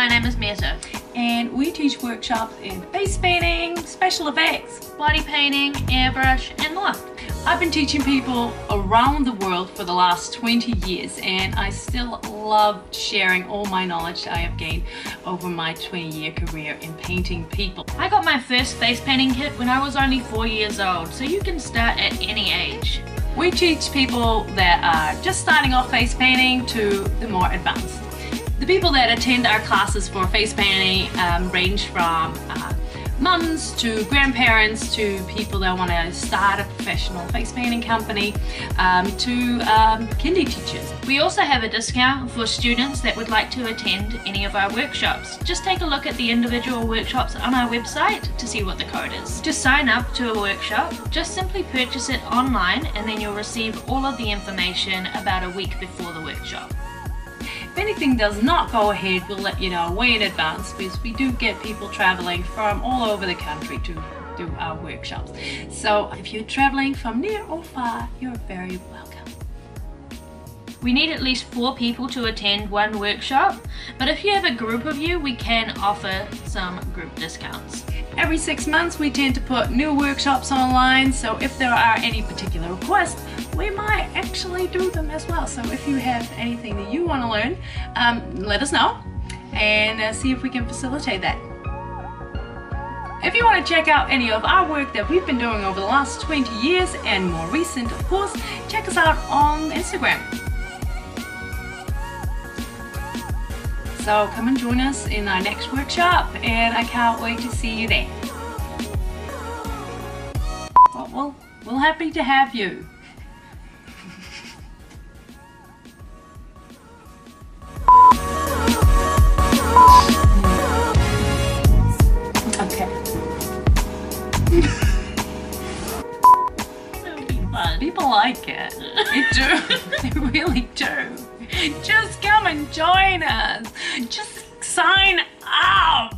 my name is Meta. And we teach workshops in face painting, special effects, Body painting, airbrush and more. I've been teaching people around the world for the last 20 years and I still love sharing all my knowledge I have gained over my 20-year career in painting people. I got my first face painting kit when I was only 4 years old, so you can start at any age. We teach people that are just starting off face painting to the more advanced. The people that attend our classes for face painting range from mums to grandparents to people that want to start a professional face painting company to kindy teachers. We also have a discount for students that would like to attend any of our workshops. Just take a look at the individual workshops on our website to see what the code is. To sign up to a workshop, just simply purchase it online and then you'll receive all of the information about a week before the workshop. If anything does not go ahead, we'll let you know way in advance because we do get people traveling from all over the country to do our workshops. So if you're traveling from near or far, you're very welcome. We need at least 4 people to attend one workshop, but if you have a group of you, we can offer some group discounts. Every 6 months we tend to put new workshops online, so if there are any particular requests, we might actually do them as well. So if you have anything that you want to learn, let us know and see if we can facilitate that. If you want to check out any of our work that we've been doing over the last 20 years and more recent, of course, check us out on Instagram. So come and join us in our next workshop and I can't wait to see you there. Well, we're happy to have you. Okay. It'll be fun. People like it. They do. They really do. Just come and join us. Just sign up.